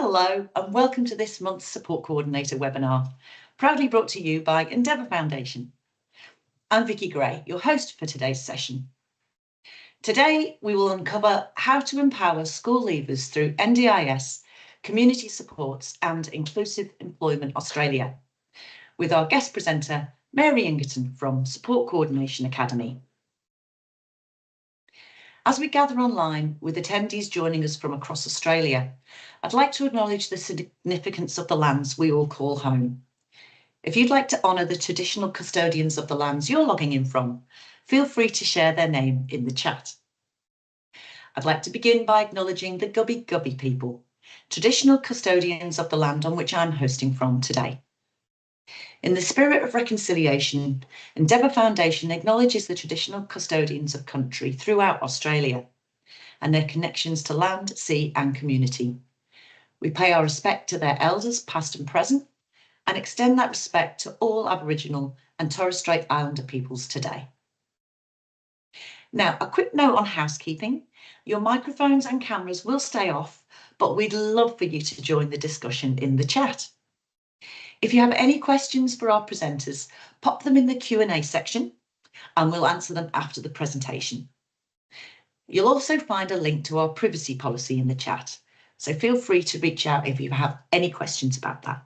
Hello and welcome to this month's Support Coordinator webinar, proudly brought to you by Endeavour Foundation. I'm Vicky Gray, your host for today's session. Today we will uncover how to empower school leavers through NDIS, community supports and Inclusive Employment Australia, with our guest presenter Mary Ingerton from Support Coordination Academy. As we gather online with attendees joining us from across Australia, I'd like to acknowledge the significance of the lands we all call home. If you'd like to honour the traditional custodians of the lands you're logging in from, feel free to share their name in the chat. I'd like to begin by acknowledging the Gubbi Gubbi people, traditional custodians of the land on which I'm hosting from today. In the spirit of reconciliation, Endeavour Foundation acknowledges the traditional custodians of country throughout Australia and their connections to land, sea and community. We pay our respect to their elders, past and present, and extend that respect to all Aboriginal and Torres Strait Islander peoples today. Now, a quick note on housekeeping. Your microphones and cameras will stay off, but we'd love for you to join the discussion in the chat. If you have any questions for our presenters, pop them in the Q&A section and we'll answer them after the presentation. You'll also find a link to our privacy policy in the chat, so feel free to reach out if you have any questions about that.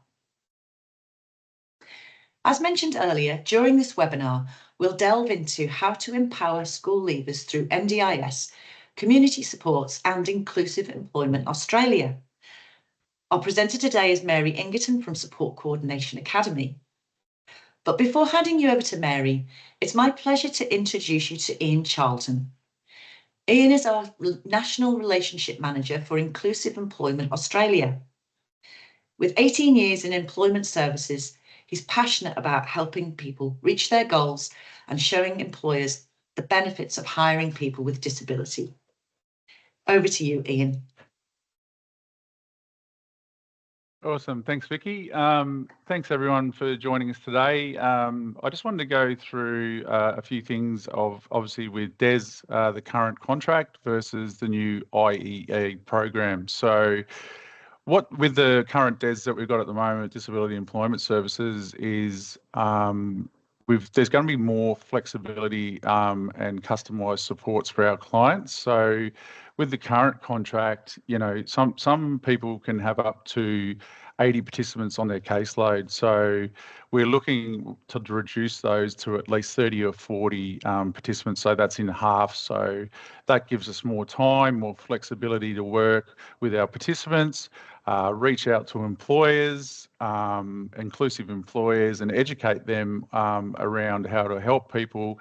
As mentioned earlier, during this webinar, we'll delve into how to empower school leavers through NDIS, community supports and Inclusive Employment Australia. Our presenter today is Mary Ingerton from Support Coordination Academy. But before handing you over to Mary, it's my pleasure to introduce you to Ian Charlton. Ian is our National Relationship Manager for Inclusive Employment Australia. With 18 years in employment services, he's passionate about helping people reach their goals and showing employers the benefits of hiring people with disability. Over to you, Ian. Awesome. Thanks, Vicky. Thanks, everyone, for joining us today. I just wanted to go through a few things of, obviously, with DES, the current contract versus the new IEA program. So with the current DES that we've got at the moment, Disability Employment Services, is there's going to be more flexibility and customised supports for our clients. So with the current contract, you know, some people can have up to 80 participants on their caseload. So we're looking to reduce those to at least 30 or 40 participants. So that's in half. So that gives us more time, more flexibility to work with our participants, reach out to employers, inclusive employers, and educate them around how to help people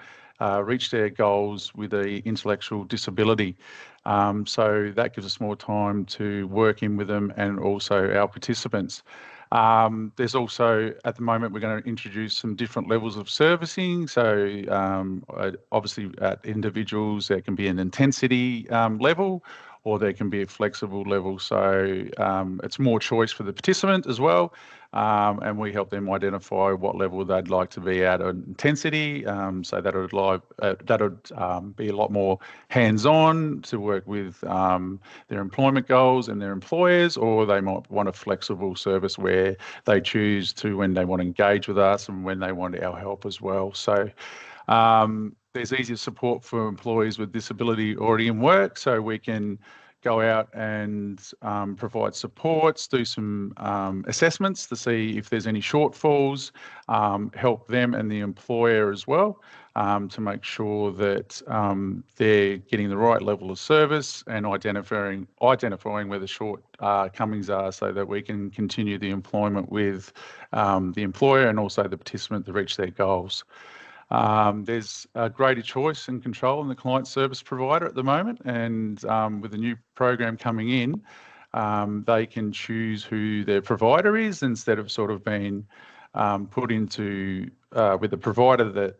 reach their goals with an intellectual disability. So that gives us more time to work in with them and also our participants. There's also, at the moment, we're going to introduce some different levels of servicing. So obviously at individuals, there can be an intensity level, or there can be a flexible level. So it's more choice for the participant as well. And we help them identify what level they'd like to be at on intensity. So that would be a lot more hands-on to work with their employment goals and their employers, or they might want a flexible service where they choose to when they want to engage with us and when they want our help as well. So there's easier support for employees with disability already in work, so we can go out and provide supports, do some assessments to see if there's any shortfalls, help them and the employer as well to make sure that they're getting the right level of service and identifying where the shortcomings are, so that we can continue the employment with the employer and also the participant to reach their goals. There's a greater choice and control in the client service provider at the moment, and with the new program coming in, they can choose who their provider is instead of sort of being put into with the provider that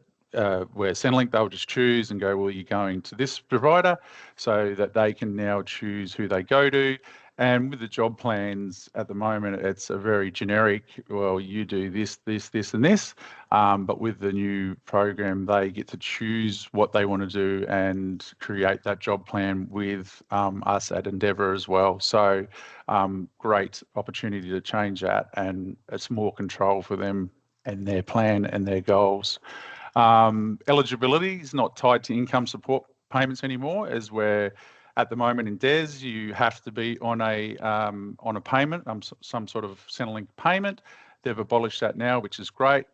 where Centrelink, they'll just choose and go, well, you're going to this provider, so that they can now choose who they go to. And with the job plans at the moment, it's a very generic, well, you do this, this, this, and this. But with the new program, they get to choose what they want to do and create that job plan with us at Endeavour as well. So great opportunity to change that, and it's more control for them and their plan and their goals. Eligibility is not tied to income support payments anymore, as we're at the moment in DES, you have to be on a payment, some sort of Centrelink payment. They've abolished that now, which is great.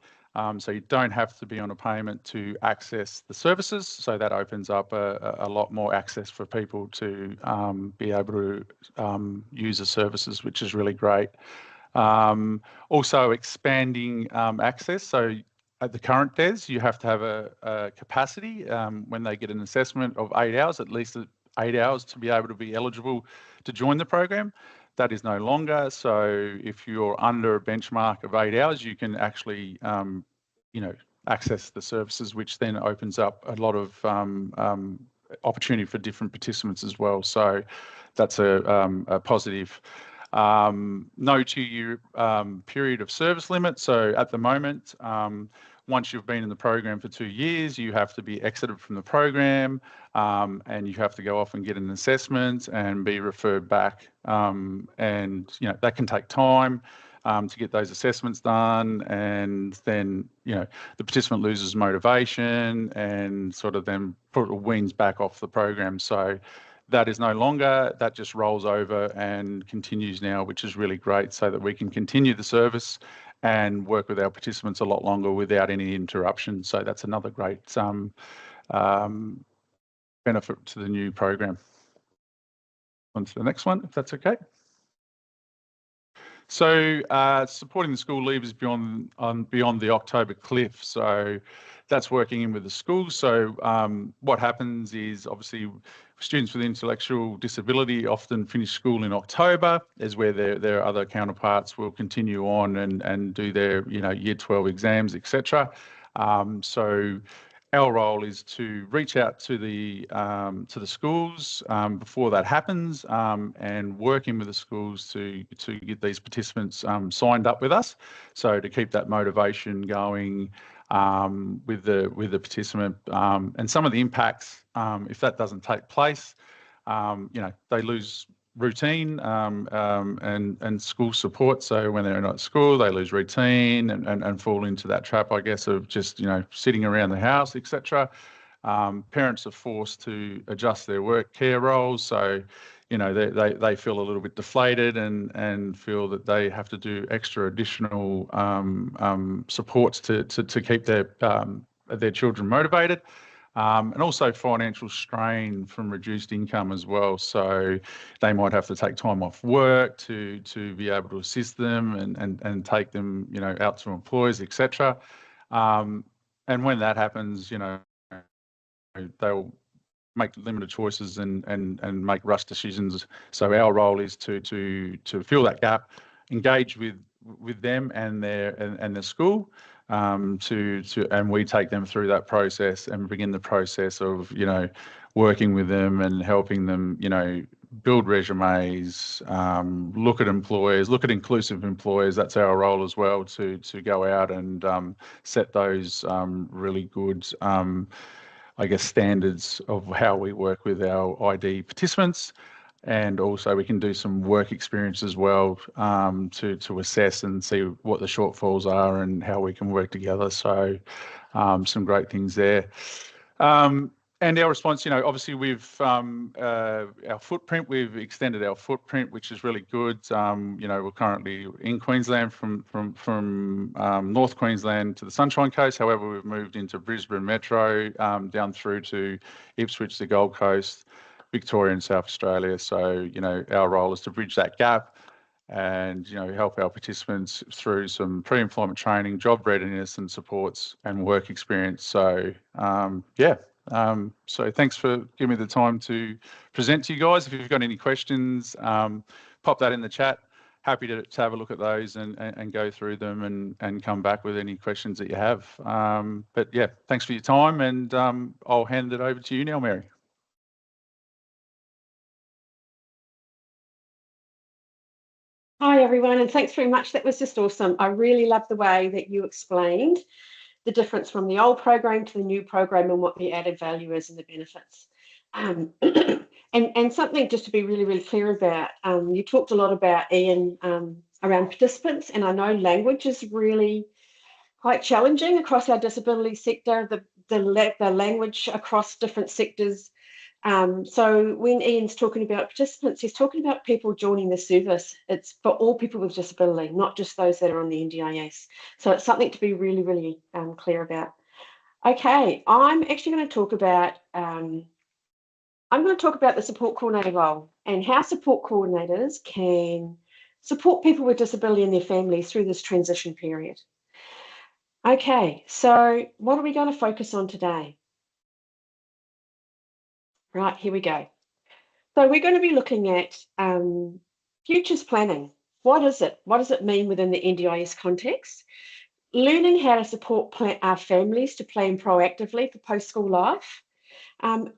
So you don't have to be on a payment to access the services. So that opens up a lot more access for people to be able to use the services, which is really great. Also expanding access. So at the current DES, you have to have a capacity when they get an assessment of 8 hours, at least 8 hours, to be able to be eligible to join the program. That is no longer. So if you're under a benchmark of 8 hours, you can actually, access the services, which then opens up a lot of opportunity for different participants as well. So that's a positive. No 2-year period of service limit. So at the moment, once you've been in the program for 2 years, you have to be exited from the program, and you have to go off and get an assessment and be referred back. And that can take time to get those assessments done, and then the participant loses motivation and sort of then weans back off the program. So that is no longer, that just rolls over and continues now, which is really great, so that we can continue the service and work with our participants a lot longer without any interruption. So that's another great benefit to the new program. On to the next one, if that's okay. So supporting the school leavers beyond the October cliff. So that's working in with the schools. So what happens is, obviously, students with intellectual disability often finish school in October, is where their other counterparts will continue on and do their year 12 exams, etc. So our role is to reach out to the schools before that happens, and working with the schools to get these participants signed up with us. So to keep that motivation going with the participant, and some of the impacts, if that doesn't take place, they lose routine and school support. So when they're not at school, they lose routine and fall into that trap, I guess, of just sitting around the house, etc. Parents are forced to adjust their work care roles, so they feel a little bit deflated and feel that they have to do extra additional supports to keep their children motivated. And also financial strain from reduced income as well. So they might have to take time off work to be able to assist them and take them, out to employers, etc. And when that happens, they'll make limited choices and make rush decisions. So our role is to fill that gap, engage with them and their school, and we take them through that process and begin the process of working with them and helping them build resumes, look at employers, look at inclusive employers. That's our role as well, to go out and set those really good standards of how we work with our ID participants. And also we can do some work experience as well to assess and see what the shortfalls are and how we can work together. So some great things there. And our response, obviously we've our footprint, we've extended our footprint, which is really good. We're currently in Queensland from North Queensland to the Sunshine Coast. However, we've moved into Brisbane Metro, down through to Ipswich, the Gold Coast, Victoria and South Australia. So, our role is to bridge that gap and, help our participants through some pre-employment training, job readiness and supports and work experience. So, so thanks for giving me the time to present to you guys. If you've got any questions, pop that in the chat. Happy to have a look at those and go through them and come back with any questions that you have. But yeah, thanks for your time, and I'll hand it over to you now, Mary. Hi, everyone, and thanks very much. That was just awesome. I really love the way that you explained the difference from the old program to the new program and what the added value is and the benefits. And something just to be really, really clear about, you talked a lot about, Ian, around participants, and I know language is really quite challenging across our disability sector, the language across different sectors. So when Ian's talking about participants, he's talking about people joining the service. It's for all people with disability, not just those that are on the NDIS. So it's something to be really, really clear about. Okay, I'm actually going to talk about the support coordinator role and how support coordinators can support people with disability and their families through this transition period. Okay, so what are we going to focus on today? Right, here we go. So we're going to be looking at futures planning. What is it? What does it mean within the NDIS context? Learning how to support our families to plan proactively for post-school life.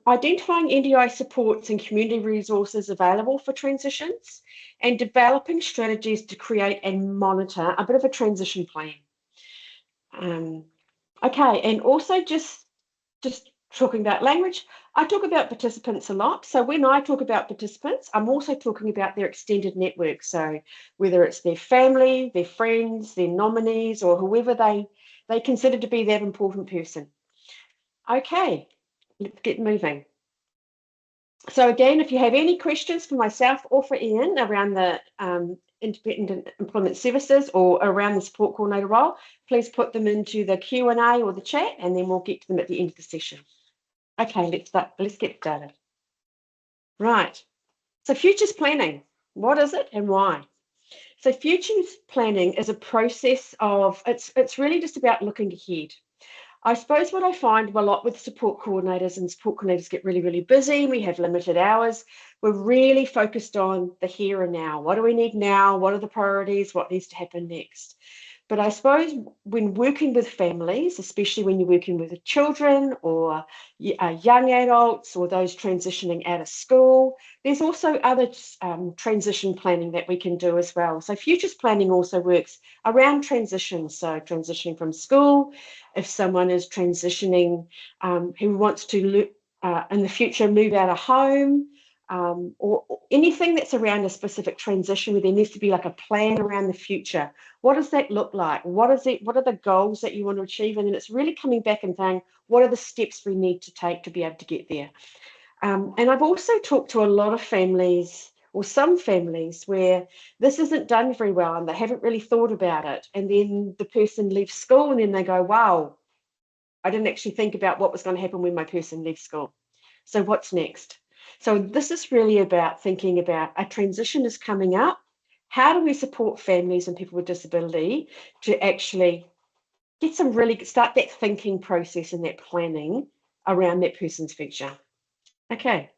Identifying NDIS supports and community resources available for transitions, and developing strategies to create and monitor a bit of a transition plan. Okay, and also just talking about language, I talk about participants a lot. So when I talk about participants, I'm also talking about their extended network. So whether it's their family, their friends, their nominees, or whoever they consider to be that important person. Okay, let's get moving. So again, if you have any questions for myself or for Ian around the independent employment services or around the support coordinator role, please put them into the Q&A or the chat, and then we'll get to them at the end of the session. Okay, let's get started. Right, so futures planning, what is it and why? So futures planning is a process of, it's really just about looking ahead. I suppose what I find a lot with support coordinators, and support coordinators get really, really busy, we have limited hours, we're really focused on the here and now. What do we need now? What are the priorities? What needs to happen next? But I suppose when working with families, especially when you're working with children or young adults or those transitioning out of school, there's also other transition planning that we can do as well. So futures planning also works around transition. So transitioning from school, if someone is transitioning who wants to in the future move out of home, or anything that's around a specific transition where there needs to be like a plan around the future. What does that look like? What are the goals that you want to achieve? And then it's really coming back and saying, what are the steps we need to take to be able to get there? And I've also talked to a lot of families, or some families, where this isn't done very well and they haven't really thought about it. And then the person leaves school and then they go, wow, I didn't actually think about what was going to happen when my person leaves school. So what's next? So this is really about thinking about a transition is coming up. How do we support families and people with disability to actually start that thinking process and that planning around that person's future? Okay.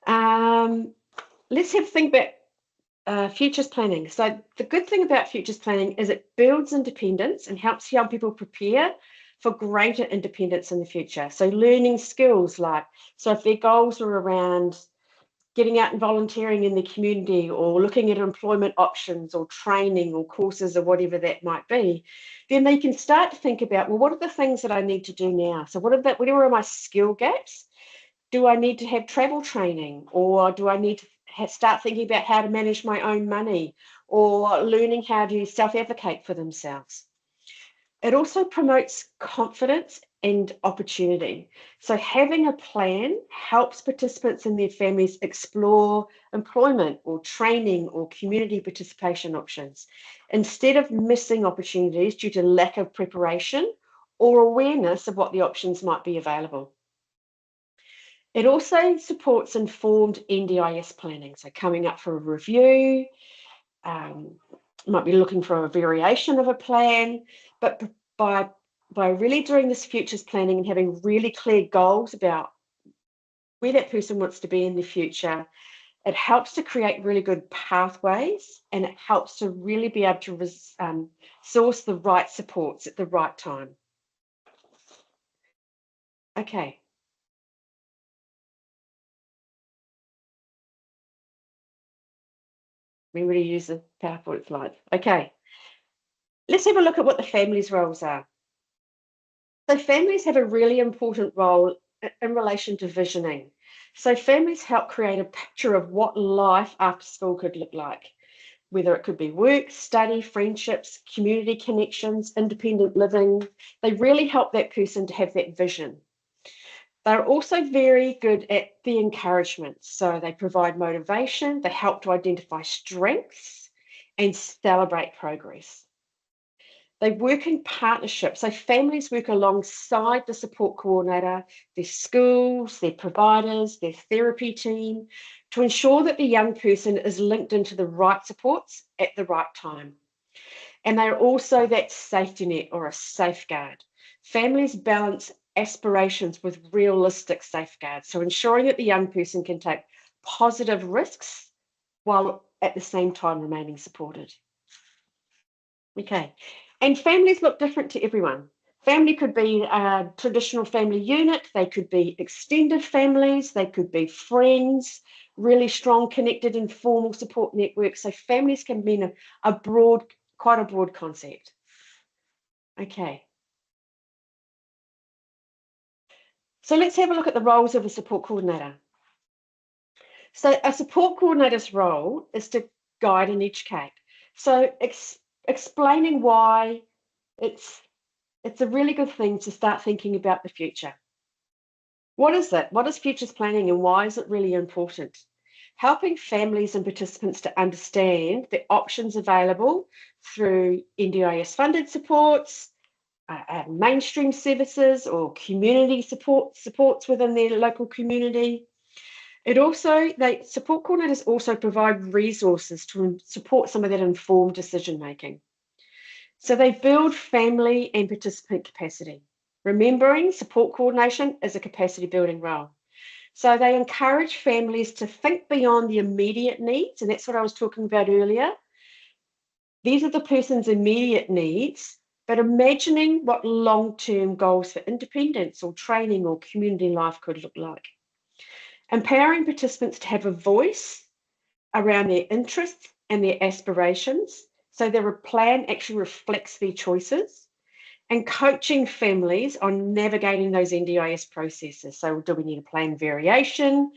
Let's have a think about futures planning. So the good thing about futures planning is it builds independence and helps young people prepare for greater independence in the future. So learning skills so if their goals are around getting out and volunteering in the community or looking at employment options or training or courses or whatever that might be, then they can start to think about, well, what are the things that I need to do now? So whatever are my skill gaps? Do I need to have travel training, or do I need to start thinking about how to manage my own money, or learning how to self-advocate for themselves? It also promotes confidence and opportunity. So having a plan helps participants and their families explore employment or training or community participation options instead of missing opportunities due to lack of preparation or awareness of what the options might be available. It also supports informed NDIS planning, so coming up for a review, might be looking for a variation of a plan, but by really doing this futures planning and having really clear goals about where that person wants to be in the future, it helps to create really good pathways, and it helps to really be able to source the right supports at the right time. Okay. Remember to use the PowerPoint slides. Okay, let's have a look at what the family's roles are. So families have a really important role in relation to visioning. So families help create a picture of what life after school could look like, whether it could be work, study, friendships, community connections, independent living. They really help that person to have that vision. They're also very good at the encouragement. So they provide motivation, they help to identify strengths and celebrate progress. They work in partnership. So families work alongside the support coordinator, their schools, their providers, their therapy team to ensure that the young person is linked into the right supports at the right time. And they're also that safety net or a safeguard. Families balance aspirations with realistic safeguards. So ensuring that the young person can take positive risks while at the same time remaining supported. Okay, and families look different to everyone. Family could be a traditional family unit, they could be extended families, they could be friends, really strong, connected, informal support networks. So families can mean a broad, quite a broad concept. Okay. So let's have a look at the roles of a support coordinator. So a support coordinator's role is to guide and educate. So explaining why it's a really good thing to start thinking about the future. What is it? What is futures planning and why is it really important? Helping families and participants to understand the options available through NDIS funded supports, mainstream services or community supports within their local community. Support coordinators also provide resources to support some of that informed decision making. So they build family and participant capacity. Remembering support coordination is a capacity building role. So they encourage families to think beyond the immediate needs, and that's what I was talking about earlier. These are the person's immediate needs, but imagining what long-term goals for independence or training or community life could look like. Empowering participants to have a voice around their interests and their aspirations, so their plan actually reflects their choices, and coaching families on navigating those NDIS processes. So do we need a plan variation?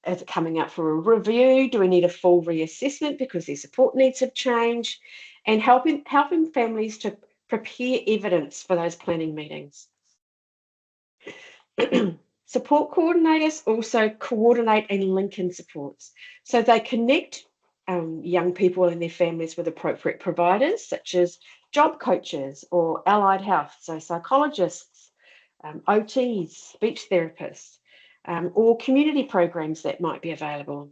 Is it coming up for a review? Do we need a full reassessment because their support needs have changed? And helping families to prepare evidence for those planning meetings. Support coordinators also coordinate and link in supports. So they connect young people and their families with appropriate providers, such as job coaches or allied health, so psychologists, OTs, speech therapists, or community programs that might be available.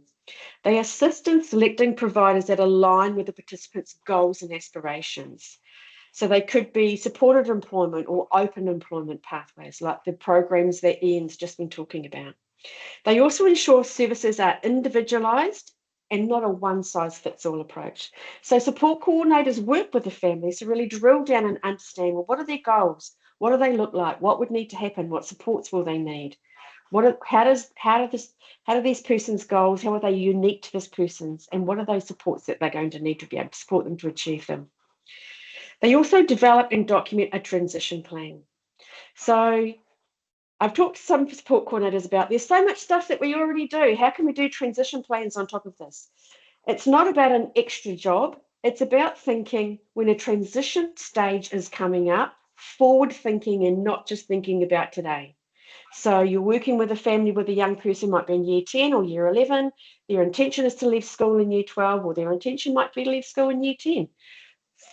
They assist in selecting providers that align with the participants' goals and aspirations. So they could be supported employment or open employment pathways, like the programs that Ian's just been talking about. They also ensure services are individualised and not a one-size-fits-all approach. So support coordinators work with the families to really drill down and understand, well, what are their goals? What do they look like? What would need to happen? What supports will they need? How do these person's goals, how are they unique to this person's? And what are those supports that they're going to need to be able to support them to achieve them? They also develop and document a transition plan. So I've talked to some support coordinators about there's so much stuff that we already do. How can we do transition plans on top of this? It's not about an extra job. It's about thinking when a transition stage is coming up, forward thinking and not just thinking about today. So you're working with a family with a young person, might be in year 10 or year 11. Their intention is to leave school in year 12, or their intention might be to leave school in year 10.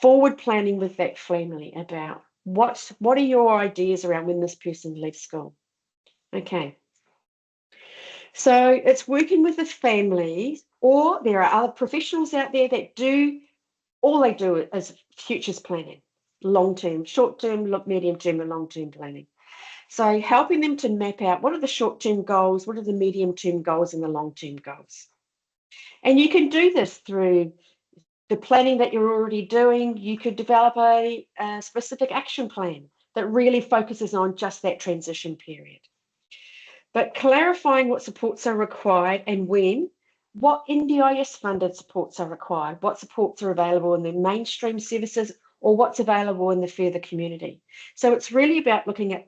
Forward planning with that family about what are your ideas around when this person leaves school. Okay. So it's working with the families, or there are other professionals out there that all they do is futures planning, long-term, short-term, medium-term and long-term planning. So helping them to map out what are the short-term goals, what are the medium-term goals and the long-term goals. And you can do this through the planning that you're already doing. You could develop a specific action plan that really focuses on just that transition period. But clarifying what supports are required and when what NDIS funded supports are required, what supports are available in the mainstream services, or what's available in the further community. So it's really about looking at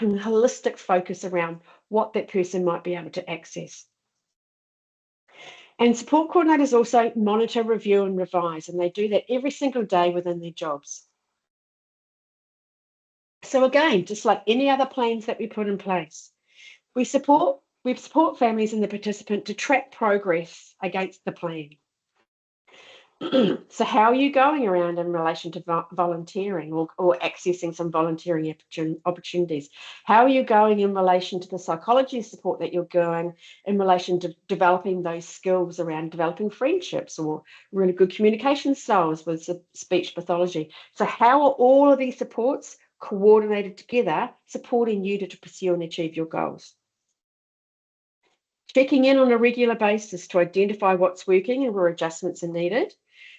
a holistic focus around what that person might be able to access. And support coordinators also monitor, review, and revise, and they do that every single day within their jobs. So again, just like any other plans that we put in place, we support families and the participant to track progress against the plan. So how are you going around in relation to volunteering or accessing some volunteering opportunities? How are you going in relation to the psychology support that you're going in relation to developing those skills around developing friendships or really good communication styles with speech pathology? So how are all of these supports coordinated together, supporting you to pursue and achieve your goals? Checking in on a regular basis to identify what's working and where adjustments are needed.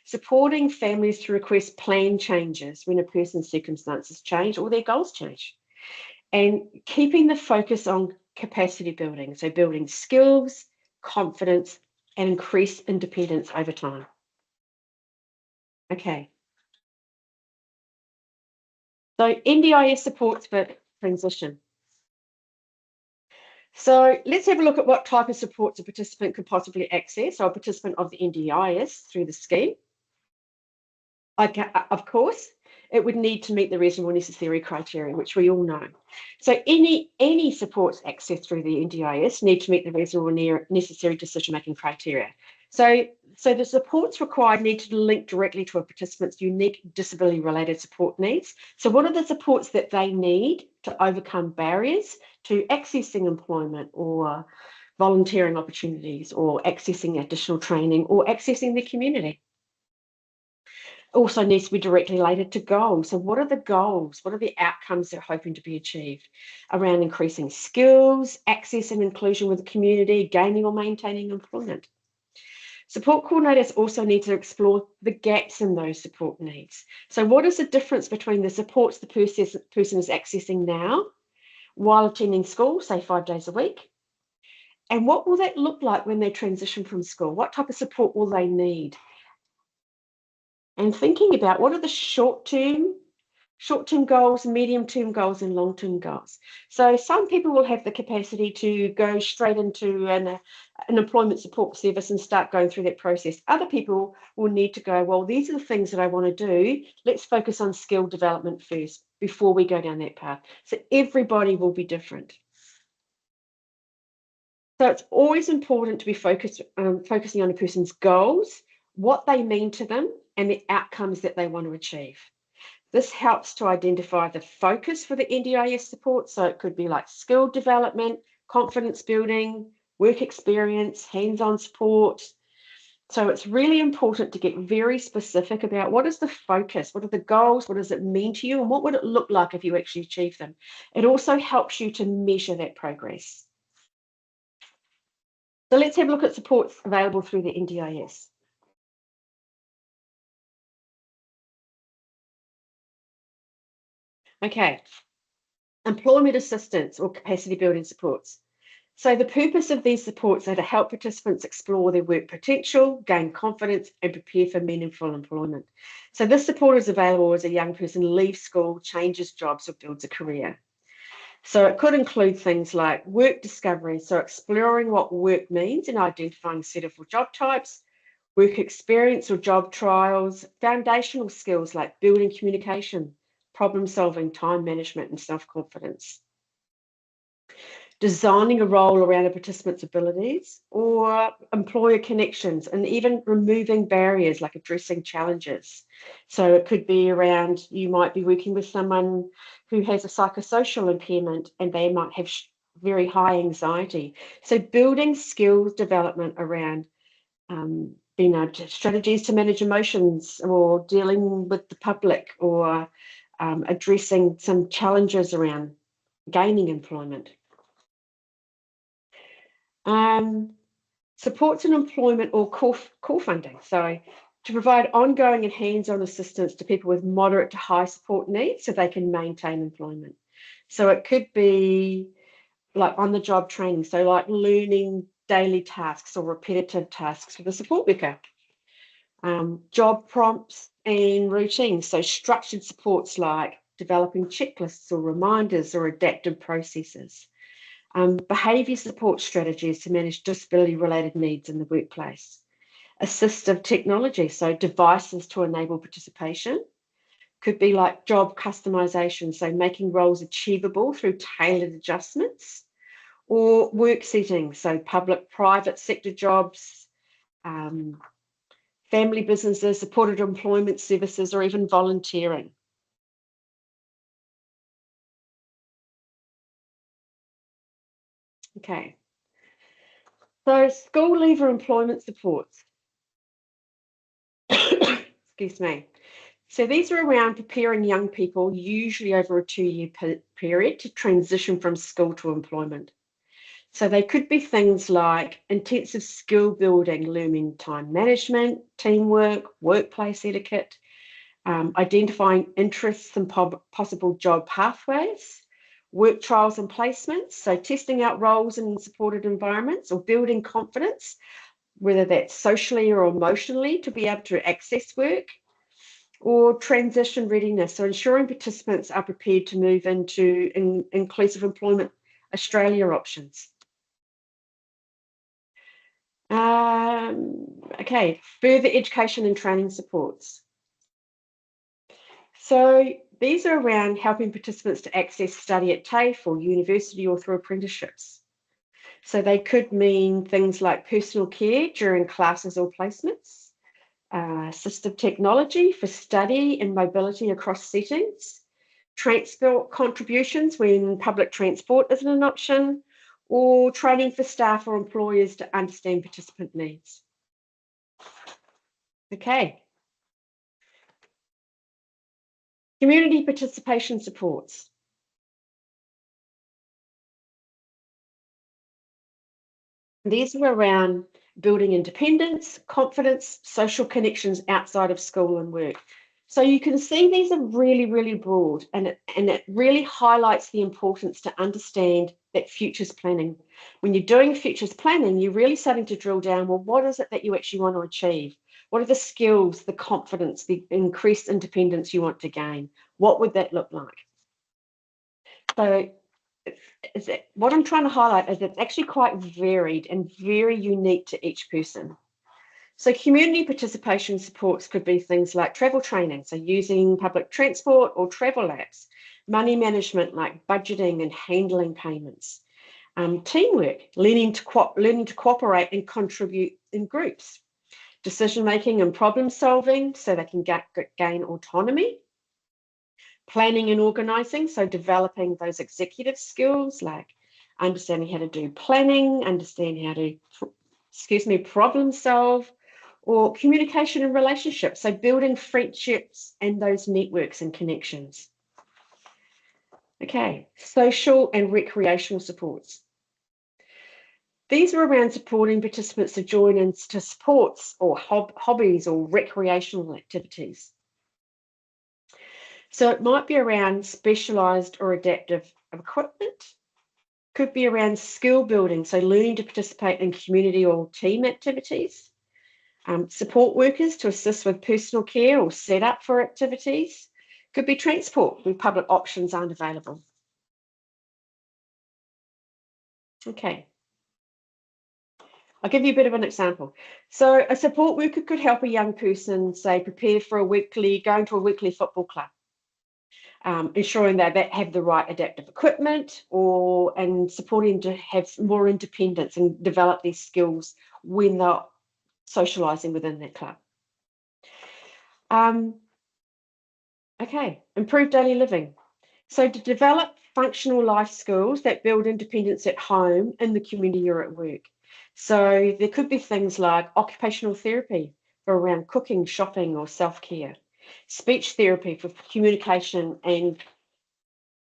Supporting families to request plan changes when a person's circumstances change or their goals change. And keeping the focus on capacity building, so building skills, confidence, and increased independence over time. Okay. So NDIS supports for transition. So let's have a look at what type of supports a participant could possibly access, or a participant of the NDIS through the scheme. Of course, it would need to meet the reasonable necessary criteria, which we all know. So any supports accessed through the NDIS need to meet the reasonable necessary decision-making criteria. So the supports required need to link directly to a participant's unique disability-related support needs. So what are the supports that they need to overcome barriers to accessing employment or volunteering opportunities or accessing additional training or accessing the community? Also needs to be directly related to goals. So what are the goals? What are the outcomes they're hoping to be achieved around increasing skills, access and inclusion with the community, gaining or maintaining employment? Support coordinators also need to explore the gaps in those support needs. So what is the difference between the supports the person is accessing now while attending school, say 5 days a week? And what will that look like when they transition from school? What type of support will they need? And thinking about what are the short-term goals, medium-term goals, and long-term goals. So some people will have the capacity to go straight into an employment support service and start going through that process. Other people will need to go, well, these are the things that I want to do. Let's focus on skill development first before we go down that path. So everybody will be different. So it's always important to be focusing on a person's goals, what they mean to them, and the outcomes that they want to achieve. This helps to identify the focus for the NDIS support. So it could be like skill development, confidence building, work experience, hands-on support. So it's really important to get very specific about what is the focus, what are the goals, what does it mean to you, and what would it look like if you actually achieve them. It also helps you to measure that progress. So let's have a look at supports available through the NDIS. Okay, employment assistance or capacity building supports. So the purpose of these supports are to help participants explore their work potential, gain confidence, and prepare for meaningful employment. So this support is available as a young person leaves school, changes jobs, or builds a career. So it could include things like work discovery, so exploring what work means and identifying suitable job types, work experience or job trials, foundational skills like building communication, problem solving, time management, and self-confidence. Designing a role around a participant's abilities or employer connections, and even removing barriers like addressing challenges. So it could be around, you might be working with someone who has a psychosocial impairment and they might have very high anxiety. So building skills development around strategies to manage emotions or dealing with the public or addressing some challenges around gaining employment. Supports in employment or core funding. So to provide ongoing and hands-on assistance to people with moderate to high support needs so they can maintain employment. So it could be like on-the-job training, so like learning daily tasks or repetitive tasks for the support worker. Job prompts and routines, so structured supports like developing checklists or reminders or adaptive processes. Behaviour support strategies to manage disability-related needs in the workplace. Assistive technology, so devices to enable participation. Could be like job customisation, so making roles achievable through tailored adjustments. Or work settings, so public, private sector jobs, family businesses, supported employment services, or even volunteering. Okay, so school leaver employment supports. Excuse me. So these are around preparing young people, usually over a 2-year period, to transition from school to employment. So they could be things like intensive skill building, learning time management, teamwork, workplace etiquette, identifying interests and possible job pathways, work trials and placements, so testing out roles in supported environments or building confidence, whether that's socially or emotionally, to be able to access work, or transition readiness, so ensuring participants are prepared to move into inclusive employment Australia options. Okay, further education and training supports. So these are around helping participants to access study at TAFE or university or through apprenticeships. So they could mean things like personal care during classes or placements, assistive technology for study and mobility across settings, transport contributions when public transport isn't an option, or training for staff or employers to understand participant needs. Okay. Community participation supports. These are around building independence, confidence, social connections outside of school and work. So you can see these are really, really broad, and it really highlights the importance to understand that futures planning. When you're doing futures planning, you're really starting to drill down, well, what is it that you actually want to achieve? What are the skills, the confidence, the increased independence you want to gain? What would that look like? So what I'm trying to highlight is it's actually quite varied and very unique to each person. So community participation supports could be things like travel training, so using public transport or travel apps, money management like budgeting and handling payments, teamwork, learning to cooperate and contribute in groups, decision making and problem solving so they can gain autonomy, planning and organising, so developing those executive skills like understanding how to do planning, understanding how to, problem solve, or communication and relationships, so building friendships and those networks and connections. Okay, social and recreational supports. These are around supporting participants to join into sports or hobbies or recreational activities. So it might be around specialised or adaptive equipment, could be around skill building, so learning to participate in community or team activities, support workers to assist with personal care or set up for activities, could be transport where public options aren't available. Okay. I'll give you a bit of an example. So a support worker could help a young person, say, prepare for going to a weekly football club. Ensuring that they have the right adaptive equipment and supporting to have more independence and develop these skills when they're socialising within that club. Okay, improve daily living. So to develop functional life skills that build independence at home, in the community or at work. So there could be things like occupational therapy for around cooking, shopping or self-care, speech therapy for communication and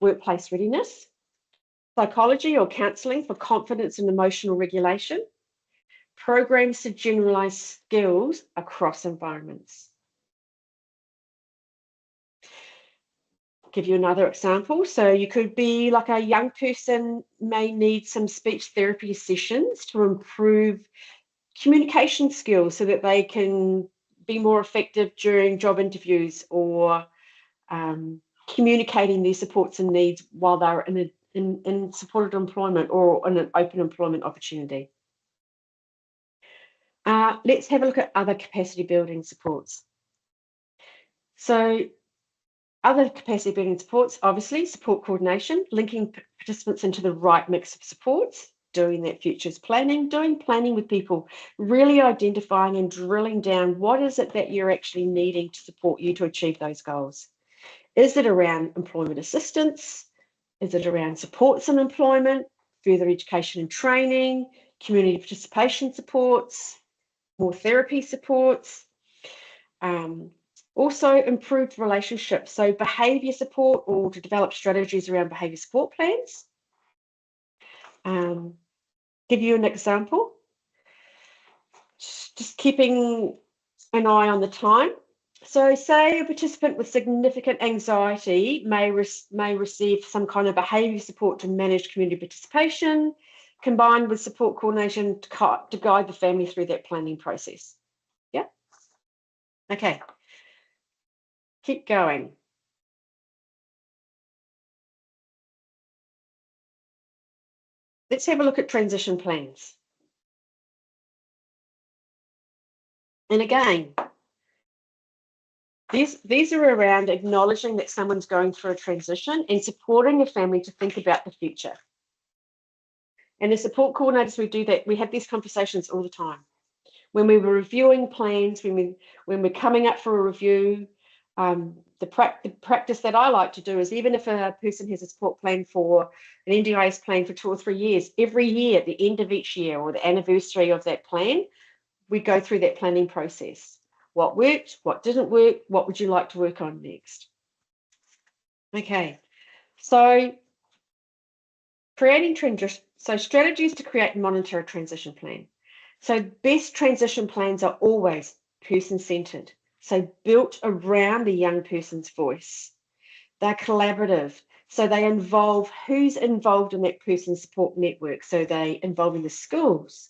workplace readiness, psychology or counselling for confidence and emotional regulation, programs to generalise skills across environments. give you another example. So you could be like a young person may need some speech therapy sessions to improve communication skills so that they can be more effective during job interviews or communicating their supports and needs while they're in supported employment or in an open employment opportunity. Let's have a look at other capacity building supports. So other capacity building supports, obviously, support coordination, linking participants into the right mix of supports, doing that futures planning, doing planning with people, really identifying and drilling down what is it that you're actually needing to support you to achieve those goals. Is it around employment assistance? Is it around supports in employment, further education and training, community participation supports, more therapy supports? Also improved relationships, so behaviour support or to develop strategies around behaviour support plans. Give you an example, just keeping an eye on the time. So say a participant with significant anxiety may receive some kind of behaviour support to manage community participation, combined with support coordination to guide the family through that planning process. Yeah? Okay. Keep going. Let's have a look at transition plans. And again, these are around acknowledging that someone's going through a transition and supporting a family to think about the future. And as support coordinators, we do that. We have these conversations all the time. When we were reviewing plans, when we're coming up for a review, the practice that I like to do is even if a person has a support plan for an NDIS plan for 2 or 3 years, every year at the end of each year or the anniversary of that plan, we go through that planning process. What worked, what didn't work, what would you like to work on next? Okay, so creating transition, so strategies to create and monitor a transition plan. So best transition plans are always person-centered, so built around the young person's voice. They're collaborative, so they involve who's involved in that person's support network. So they involving the schools,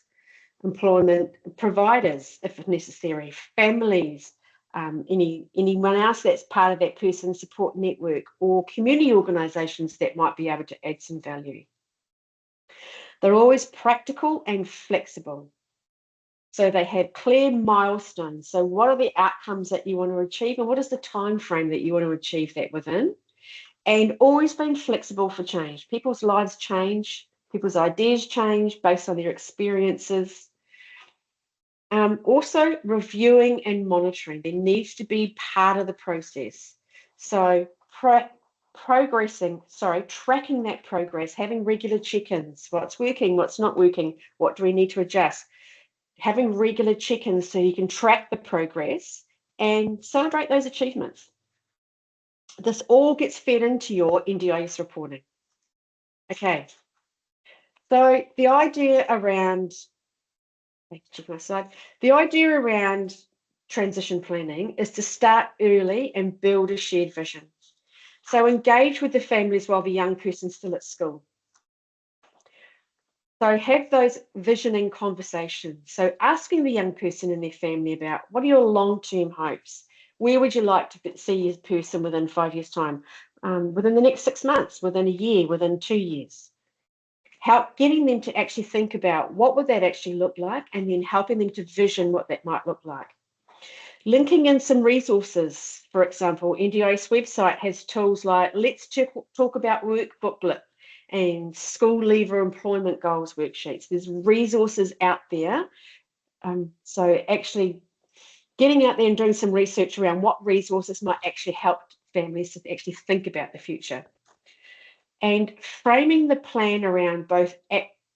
employment providers, if necessary, families, anyone else that's part of that person's support network, or community organisations that might be able to add some value. They're always practical and flexible. So they have clear milestones. So what are the outcomes that you want to achieve and what is the time frame that you want to achieve that within? And always being flexible for change. People's lives change, people's ideas change based on their experiences. Also reviewing and monitoring. There needs to be part of the process. So tracking that progress, having regular check-ins, what's working, what's not working, what do we need to adjust? Having regular check-ins so you can track the progress and celebrate those achievements. This all gets fed into your NDIS reporting. Okay, so the idea around, check my slide, the idea around transition planning is to start early and build a shared vision. So engage with the families while the young person's still at school. So have those visioning conversations. So asking the young person and their family about what are your long-term hopes? Where would you like to see your person within 5 years' time? Within the next 6 months, within a year, within 2 years? Getting them to actually think about what would that actually look like and then helping them to vision what that might look like. Linking in some resources, for example, NDIS website has tools like Let's Talk About Work booklet and school leaver employment goals worksheets. There's resources out there. So actually getting out there and doing some research around what resources might actually help families to actually think about the future. And framing the plan around both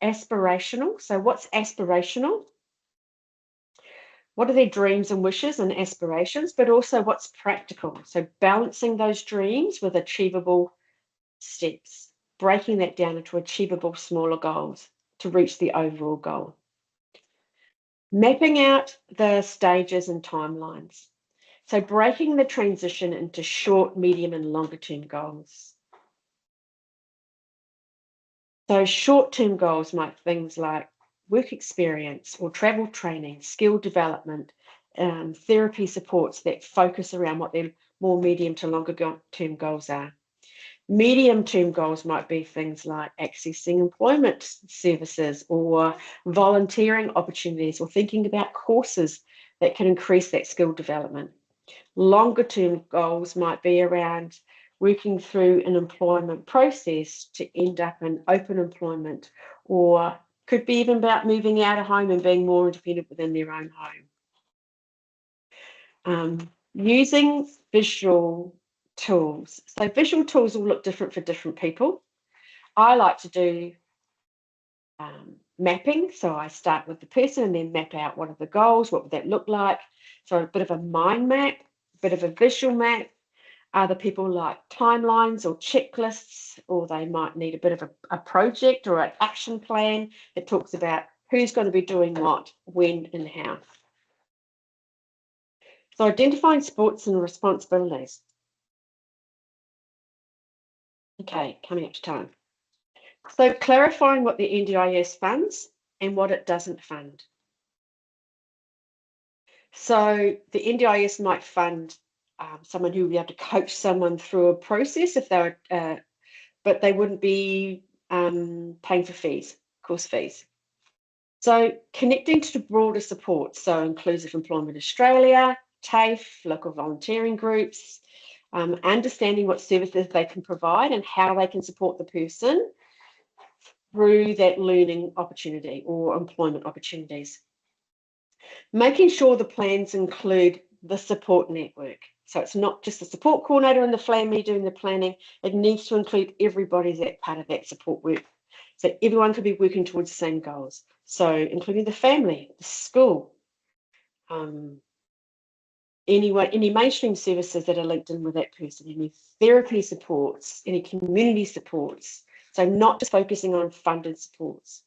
aspirational. So what's aspirational? What are their dreams and wishes and aspirations, but also what's practical? So balancing those dreams with achievable steps, breaking that down into achievable smaller goals to reach the overall goal. Mapping out the stages and timelines. So breaking the transition into short, medium, and longer term goals. So short-term goals might be things like work experience or travel training, skill development, therapy supports that focus around what their more medium to longer term goals are. Medium-term goals might be things like accessing employment services or volunteering opportunities or thinking about courses that can increase that skill development. Longer-term goals might be around working through an employment process to end up in open employment, or could be even about moving out of home and being more independent within their own home. Using visual tools. So visual tools will look different for different people. I like to do mapping. So I start with the person and then map out what are the goals, what would that look like. So a bit of a mind map, a bit of a visual map. Other people like timelines or checklists, or they might need a bit of a project or an action plan that talks about who's going to be doing what, when, and how. So identifying supports and responsibilities. Okay, coming up to time. So clarifying what the NDIS funds and what it doesn't fund. So the NDIS might fund someone who would be able to coach someone through a process if they were, but they wouldn't be paying for fees, course fees. So connecting to broader support, so Inclusive Employment Australia, TAFE, local volunteering groups, understanding what services they can provide and how they can support the person through that learning opportunity or employment opportunities. Making sure the plans include the support network. So it's not just the support coordinator and the family doing the planning, it needs to include everybody that's part of that support work. So everyone could be working towards the same goals. So including the family, the school, any mainstream services that are linked in with that person, any therapy supports, any community supports. So not just focusing on funded supports.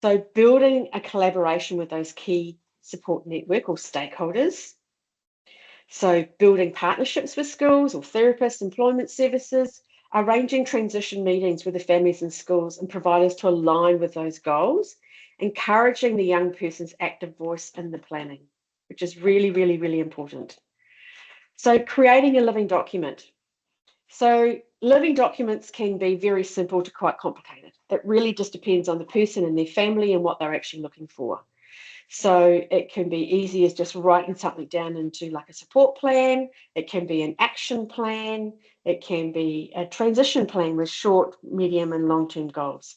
So building a collaboration with those key support network or stakeholders. So building partnerships with schools or therapists, employment services, arranging transition meetings with the families and schools and providers to align with those goals, encouraging the young person's active voice in the planning, which is really, really, really important. So creating a living document. So living documents can be very simple to quite complicated. It really just depends on the person and their family and what they're actually looking for. So it can be easy as just writing something down into like a support plan. It can be an action plan. It can be a transition plan with short, medium, and long-term goals.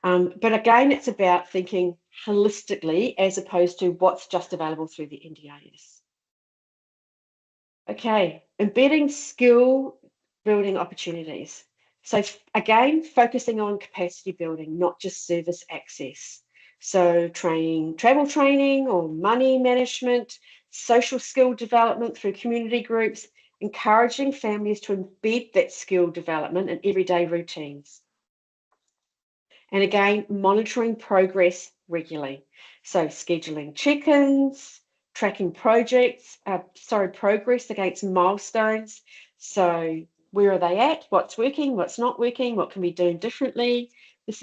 But again, it's about thinking holistically as opposed to what's just available through the NDIS. Okay, embedding skill building opportunities. So again, focusing on capacity building, not just service access. So travel training or money management, social skill development through community groups, encouraging families to embed that skill development in everyday routines. And again, monitoring progress regularly. So scheduling check-ins, tracking progress against milestones. So where are they at? What's working? What's not working? What can we do differently?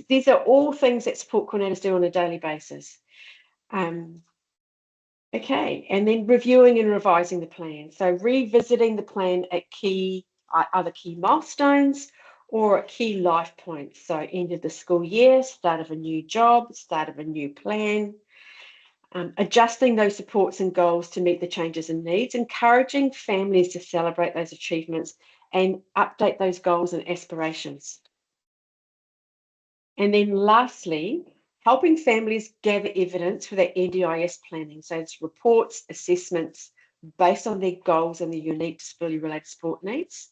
These are all things that support coordinators do on a daily basis. Okay, and then reviewing and revising the plan. So revisiting the plan at other key milestones or at key life points. So end of the school year, start of a new job, start of a new plan. Adjusting those supports and goals to meet the changes and needs, encouraging families to celebrate those achievements and update those goals and aspirations. And then lastly, helping families gather evidence for their NDIS planning. So it's reports, assessments based on their goals and their unique disability-related support needs.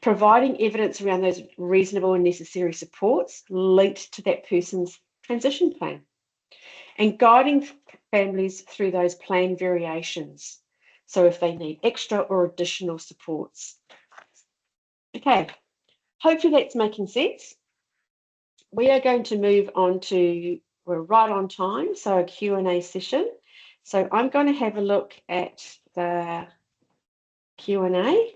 Providing evidence around those reasonable and necessary supports linked to that person's transition plan. And guiding families through those plan variations. So if they need extra or additional supports. Okay, hopefully that's making sense. We are going to move on to we're right on time, so a Q&A session. So I'm going to have a look at the Q&A.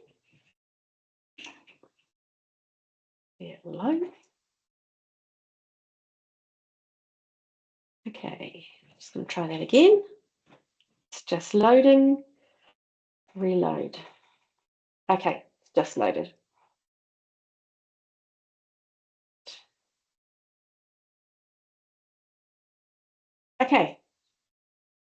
Yeah, load. Okay, just going to try that again. It's just loading. Reload. Okay, it's just loaded. Okay.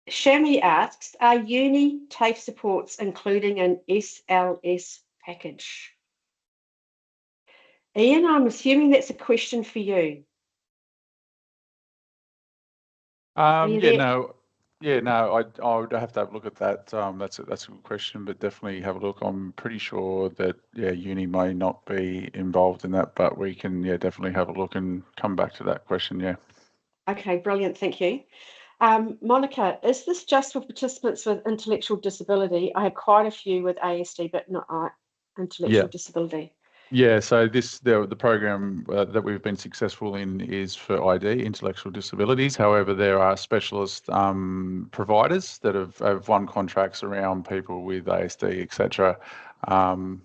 Shami asks, are uni TAFE supports including an SLS package? Ian, I'm assuming that's a question for you. I would have to have a look at that. That's a good question, but definitely have a look. I'm pretty sure that uni may not be involved in that, but we can definitely have a look and come back to that question. Yeah. Okay, brilliant, thank you. Monica, is this just for participants with intellectual disability? I have quite a few with ASD, but not intellectual disability. Yeah, so the program that we've been successful in is for ID, intellectual disabilities. However, there are specialist providers that have won contracts around people with ASD, etc. And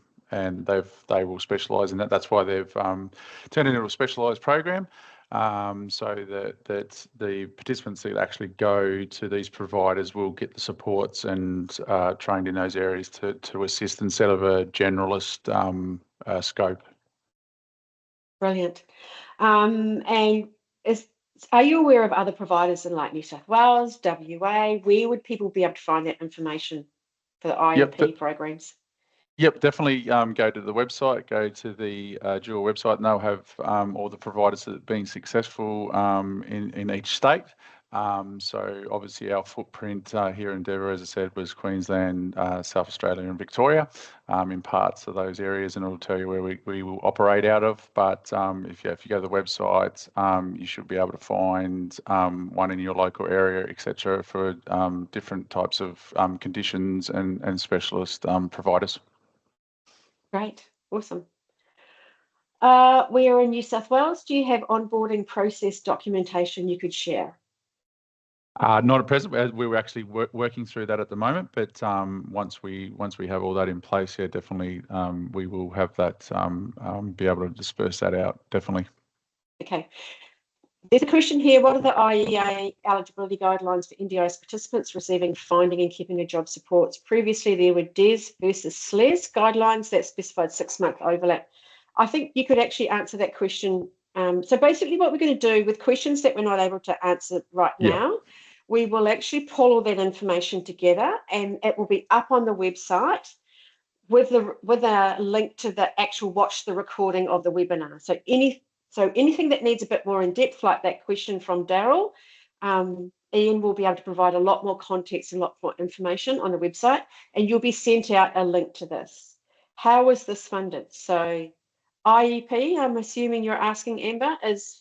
they will specialise in that. That's why they've turned it into a specialised program, so that the participants that actually go to these providers will get the supports and trained in those areas to assist instead of a generalist scope. Brilliant. And are you aware of other providers in like New South Wales, WA? Where would people be able to find that information for the IEP programs? Yep, definitely go to the website, go to the Dual website, and they'll have all the providers that have been successful in each state. So obviously our footprint here in Endeavour, as I said, was Queensland, South Australia and Victoria, in parts of those areas, and it'll tell you where we will operate out of. But if you go to the website, you should be able to find one in your local area, etc., for different types of conditions and specialist providers. Great, awesome. We are in New South Wales. Do you have onboarding process documentation you could share? Not at present. We're actually working through that at the moment, but once we have all that in place, definitely we will have that, be able to disperse that out, definitely. Okay. There's a question here. What are the IEA eligibility guidelines for NDIS participants receiving finding and keeping a job supports? Previously, there were DES versus SLES guidelines that specified 6-month overlap. I think you could actually answer that question. So basically what we're going to do with questions that we're not able to answer right now, we will actually pull all that information together and it will be up on the website with a link to the actual watch the recording of the webinar. So anything that needs a bit more in depth, like that question from Daryl, Ian will be able to provide a lot more context and a lot more information on the website, and you'll be sent out a link to this. How is this funded? So IEP, I'm assuming you're asking, Amber, is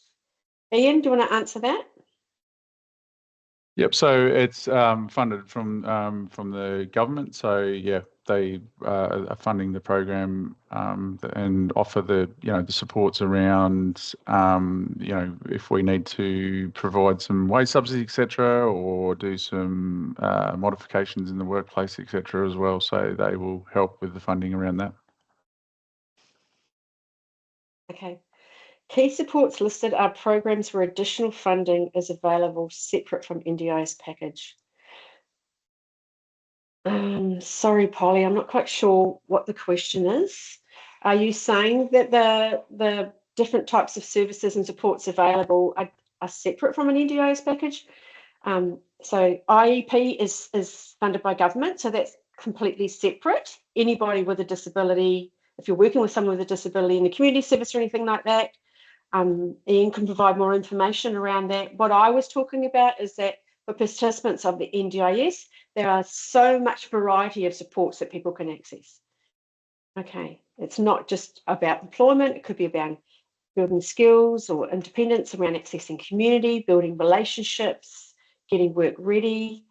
Ian, do you want to answer that? Yep. So it's funded from the government. So yeah, they are funding the program and offer the the supports around if we need to provide some wage subsidy, etc., or do some modifications in the workplace, etc., as well. So they will help with the funding around that. Okay. Key supports listed are programs where additional funding is available separate from NDIS package. Sorry, Polly, I'm not quite sure what the question is. Are you saying that the different types of services and supports available are separate from an NDIS package? So IEP is funded by government, so that's completely separate. Anybody with a disability, if you're working with someone with a disability in the community service or anything like that, Ian can provide more information around that. What I was talking about is that for participants of the NDIS, there are so much variety of supports that people can access. Okay, it's not just about employment, it could be about building skills or independence around accessing community, building relationships, getting work ready.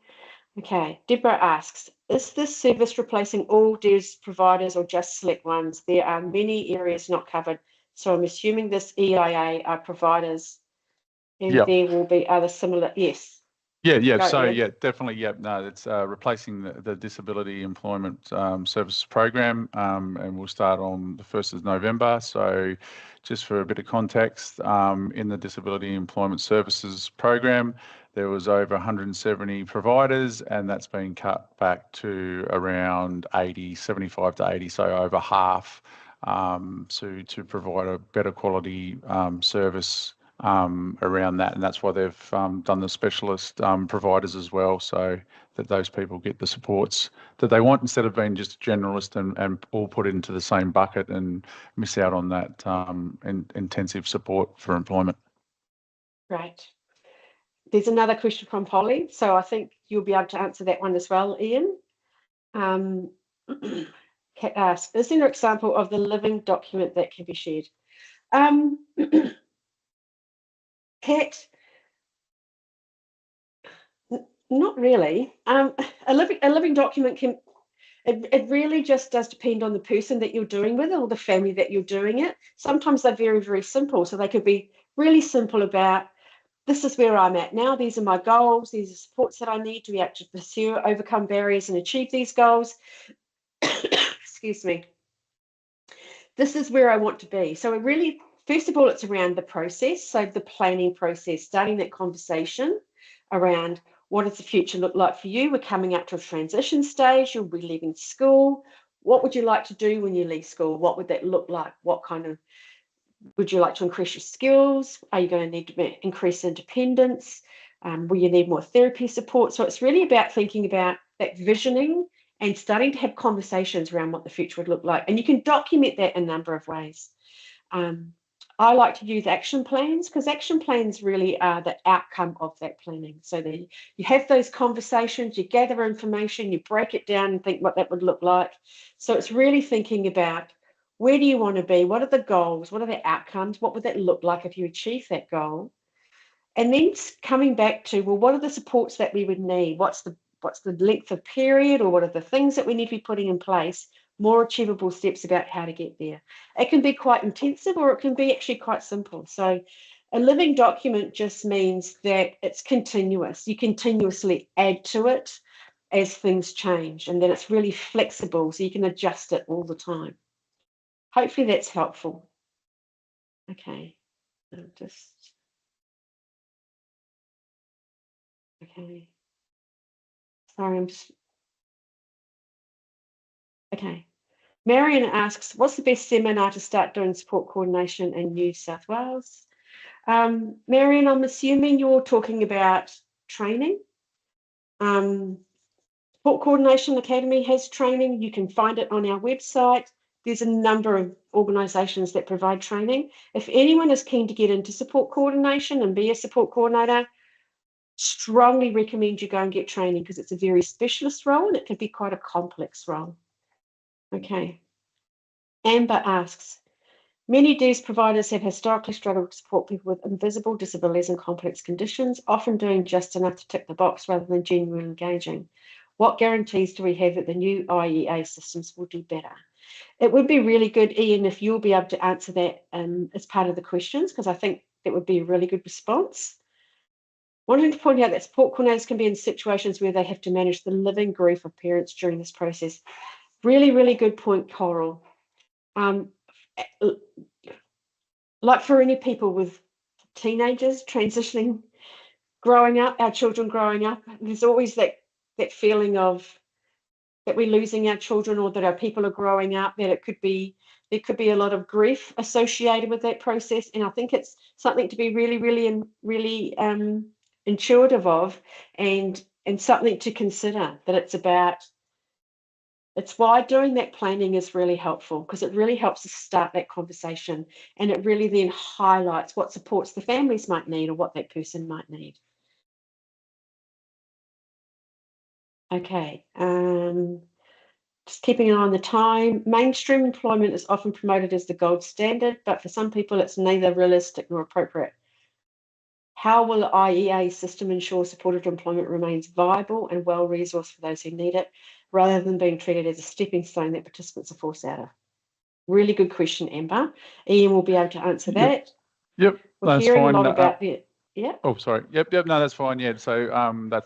Okay, Deborah asks, is this service replacing all DES providers or just select ones? There are many areas not covered. So I'm assuming this EIA are providers and there will be other similar, yes. Yeah. Go, So Ian. definitely. No, it's replacing the Disability Employment Services Program, and we'll start on the 1st of November. So, just for a bit of context, in the Disability Employment Services Program, there was over 170 providers, and that's been cut back to around 80, 75 to 80, so over half, to provide a better quality service around that, and that's why they've done the specialist providers as well, so that those people get the supports that they want instead of being just generalist and all put into the same bucket and miss out on that intensive support for employment. Great. There's another question from Polly, so I think you'll be able to answer that one as well, Ian. Kat asks, is there an example of the living document that can be shared? Kat, not really. A living document can, it really just does depend on the person that you're doing with it or the family that you're doing it. Sometimes they're very, very simple. So they could be really simple about, this is where I'm at now. These are my goals. These are supports that I need to be able to pursue, overcome barriers and achieve these goals. Excuse me. This is where I want to be. So it really, first of all, it's around the process. So the planning process, starting that conversation around what does the future look like for you? We're coming up to a transition stage. You'll be leaving school. What would you like to do when you leave school? What would that look like? What kind of, would you like to increase your skills? Are you going to need to increase independence? Will you need more therapy support? So it's really about thinking about that visioning and starting to have conversations around what the future would look like. And you can document that in a number of ways. I like to use action plans because action plans really are the outcome of that planning. So that you have those conversations, you gather information, you break it down and think what that would look like. So it's really thinking about, where do you want to be? What are the goals? What are the outcomes? What would that look like if you achieve that goal? And then coming back to, well, what are the supports that we would need? What's the length of period, or what are the things that we need to be putting in place? More achievable steps about how to get there. It can be quite intensive or it can be actually quite simple. So a living document just means that it's continuous. You continuously add to it as things change, and then it's really flexible so you can adjust it all the time. Hopefully that's helpful. Okay, okay. Sorry, I'm just, okay. Marion asks, what's the best seminar to start doing support coordination in New South Wales? Marion, I'm assuming you're talking about training. Support Coordination Academy has training. You can find it on our website. There's a number of organisations that provide training. If anyone is keen to get into support coordination and be a support coordinator, strongly recommend you go and get training because it's a very specialist role and it can be quite a complex role. Okay. Amber asks, many NDIS providers have historically struggled to support people with invisible disabilities and complex conditions, often doing just enough to tick the box rather than genuinely engaging. What guarantees do we have that the new IEA systems will do better? It would be really good, Ian, if you'll be able to answer that as part of the questions, because I think that would be a really good response. Wanting to point out that support coordinators can be in situations where they have to manage the living grief of parents during this process. Really, really good point, Coral. Like for any people with teenagers transitioning, growing up, our children growing up, there's always that feeling of that we're losing our children or that our people are growing up, that there could be a lot of grief associated with that process. And I think it's something to be really, really, really intuitive of and something to consider, that it's why doing that planning is really helpful, because it really helps us start that conversation and it really then highlights what supports the families might need or what that person might need. Okay, just keeping an eye on the time. Mainstream employment is often promoted as the gold standard, but for some people it's neither realistic nor appropriate. How will the IEA system ensure supported employment remains viable and well-resourced for those who need it, rather than being treated as a stepping stone that participants are forced out of? Really good question, Amber. Ian will be able to answer that. Yep, We're that's hearing fine. a lot about the Yeah. Oh, sorry. Yep. No, that's fine. Yeah. So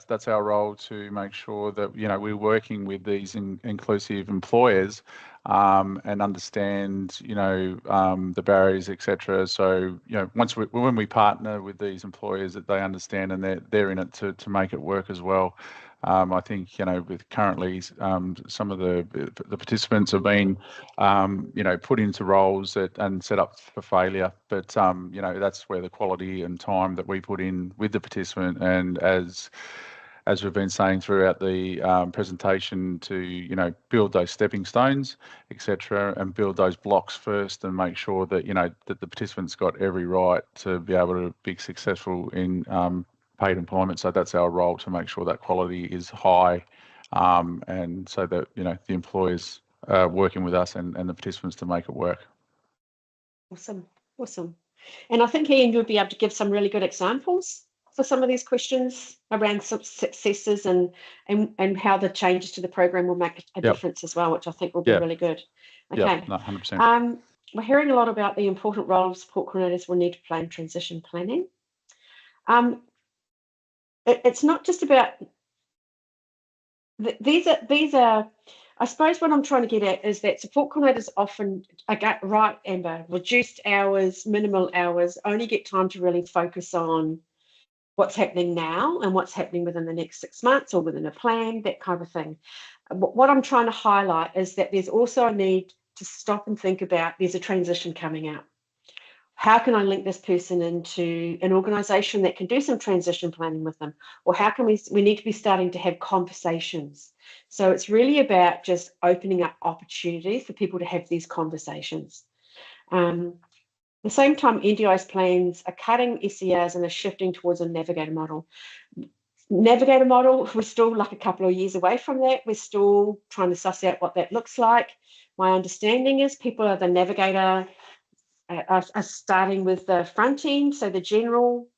that's our role, to make sure that we're working with these inclusive employers and understand the barriers, etc. So when we partner with these employers, that they understand and they're in it to make it work as well. I think with currently some of the participants have been put into roles and set up for failure. But that's where the quality and time that we put in with the participant, and as we've been saying throughout the presentation, to build those stepping stones, etc., and build those blocks first, and make sure that that the participant's got every right to be able to be successful in paid employment. So that's our role, to make sure that quality is high, and so that the employers working with us and the participants to make it work. Awesome. And I think, Ian, you'll be able to give some really good examples for some of these questions around some successes and how the changes to the program will make a difference as well, which I think will be really good. Okay. Yeah, 100%. We're hearing a lot about the important role of support coordinators will need to play in transition planning. It's not just about these are. I suppose what I'm trying to get at is that support coordinators often, right, Amber, reduced hours, minimal hours, only get time to really focus on what's happening now and what's happening within the next 6 months or within a plan, that kind of thing. What I'm trying to highlight is that there's also a need to stop and think about, there's a transition coming out. How can I link this person into an organisation that can do some transition planning with them? Or how can we need to be starting to have conversations. So it's really about just opening up opportunities for people to have these conversations. At the same time, NDIS plans are cutting SERs and are shifting towards a navigator model. Navigator model, we're still like a couple of years away from that. We're still trying to suss out what that looks like. My understanding is people are the navigator are starting with the front end, so the general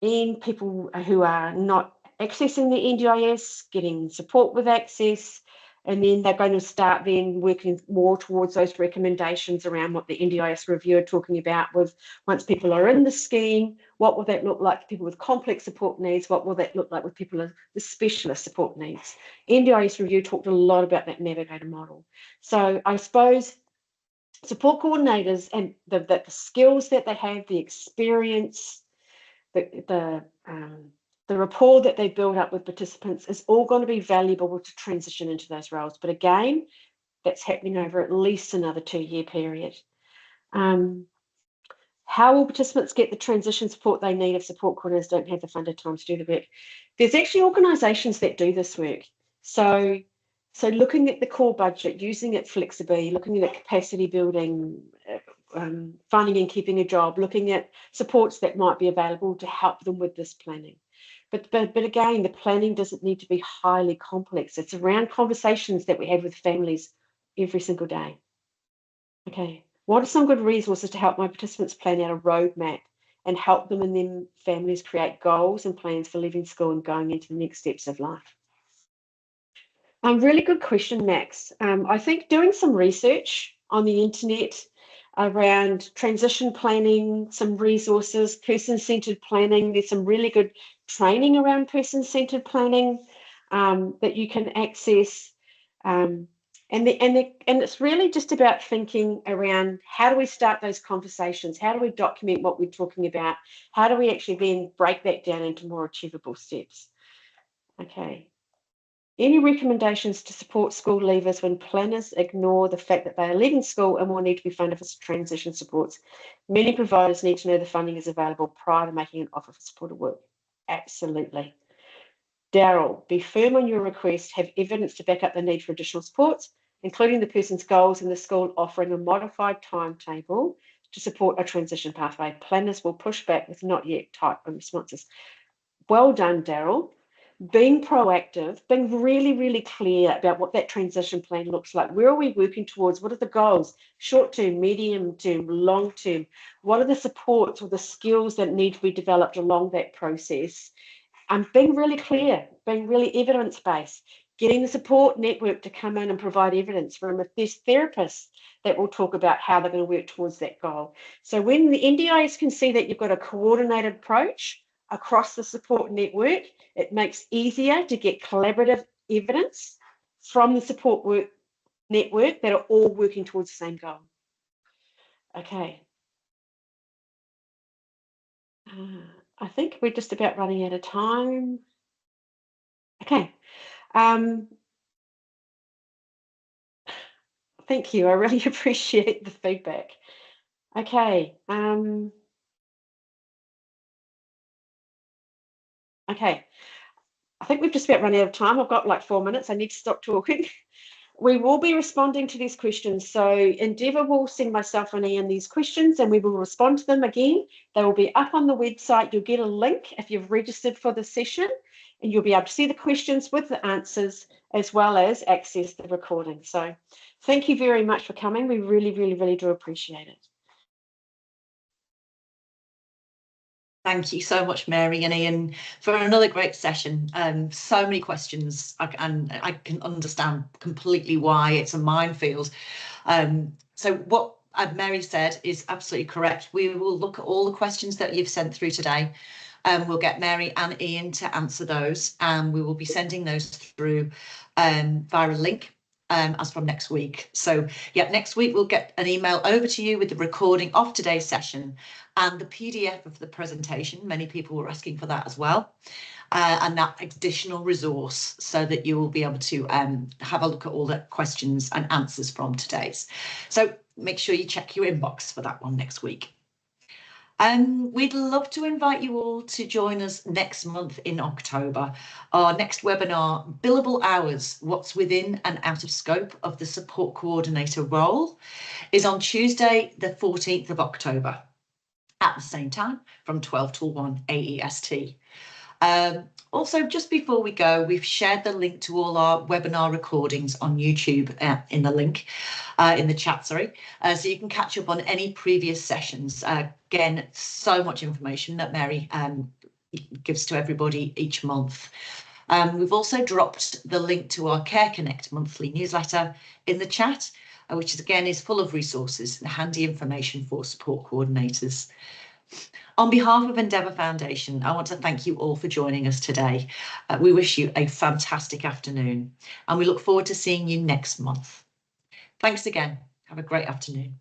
end, people who are not accessing the NDIS, getting support with access, and then they're going to start then working more towards those recommendations around what the NDIS review are talking about with, once people are in the scheme, what will that look like for people with complex support needs? What will that look like with people with specialist support needs? NDIS review talked a lot about that navigator model. So I suppose support coordinators and the skills that they have, the experience, the rapport that they build up with participants is all going to be valuable to transition into those roles. But again, that's happening over at least another 2-year period. How will participants get the transition support they need if support coordinators don't have the funded time to do the work? There's actually organisations that do this work. So looking at the core budget, using it flexibly, looking at capacity building, finding and keeping a job, looking at supports that might be available to help them with this planning. But again, the planning doesn't need to be highly complex. It's around conversations that we have with families every single day. Okay, what are some good resources to help my participants plan out a roadmap and help them and their families create goals and plans for leaving school and going into the next steps of life? Really good question, Max. I think doing some research on the internet around transition planning, some resources, person-centered planning. There's some really good training around person-centered planning that you can access. And it's really just about thinking around, how do we start those conversations? How do we document what we're talking about? How do we actually then break that down into more achievable steps? Okay. Any recommendations to support school leavers when planners ignore the fact that they are leaving school and will need to be funded for transition supports? Many providers need to know the funding is available prior to making an offer for supported work. Absolutely. Daryl, be firm on your request, have evidence to back up the need for additional supports, including the person's goals and the school offering a modified timetable to support a transition pathway. Planners will push back with not yet type responses. Well done, Daryl. Being proactive, being really, really clear about what that transition plan looks like. Where are we working towards? What are the goals? Short term, medium term, long term? What are the supports or the skills that need to be developed along that process? Being really clear, being really evidence-based. getting the support network to come in and provide evidence from if there's therapists that will talk about how they're going to work towards that goal. So when the NDIS can see that you've got a coordinated approach across the support network, it makes easier to get collaborative evidence from the support network that are all working towards the same goal. Okay. I think we're just about running out of time. Okay. Thank you. I really appreciate the feedback. Okay. Okay. I think we've just about run out of time. I've got like 4 minutes. I need to stop talking. We will be responding to these questions. So Endeavour will send myself and Ian these questions and we will respond to them again. They will be up on the website. You'll get a link if you've registered for the session and you'll be able to see the questions with the answers as well as access the recording. So thank you very much for coming. We really, really, really do appreciate it. Thank you so much, Mary and Ian, for another great session. So many questions, and I can understand completely why it's a minefield. So what Mary said is absolutely correct. We will look at all the questions that you've sent through today. We'll get Mary and Ian to answer those, and we will be sending those through via a link. As from next week. So yeah, next week we'll get an email over to you with the recording of today's session and the PDF of the presentation. Many people were asking for that as well. And that additional resource so that you will be able to have a look at all the questions and answers from today's. So make sure you check your inbox for that one next week. We'd love to invite you all to join us next month in October. Our next webinar, Billable Hours, What's Within and Out of Scope of the Support Coordinator Role, is on Tuesday, the 14th of October at the same time from 12 till 1 AEST. Also, just before we go, we've shared the link to all our webinar recordings on YouTube in the link, in the chat, sorry. So you can catch up on any previous sessions. Again, so much information that Mary gives to everybody each month. We've also dropped the link to our Care Connect monthly newsletter in the chat, which is, again, is full of resources and handy information for support coordinators. On behalf of Endeavour Foundation, I want to thank you all for joining us today. We wish you a fantastic afternoon and we look forward to seeing you next month. Thanks again. Have a great afternoon.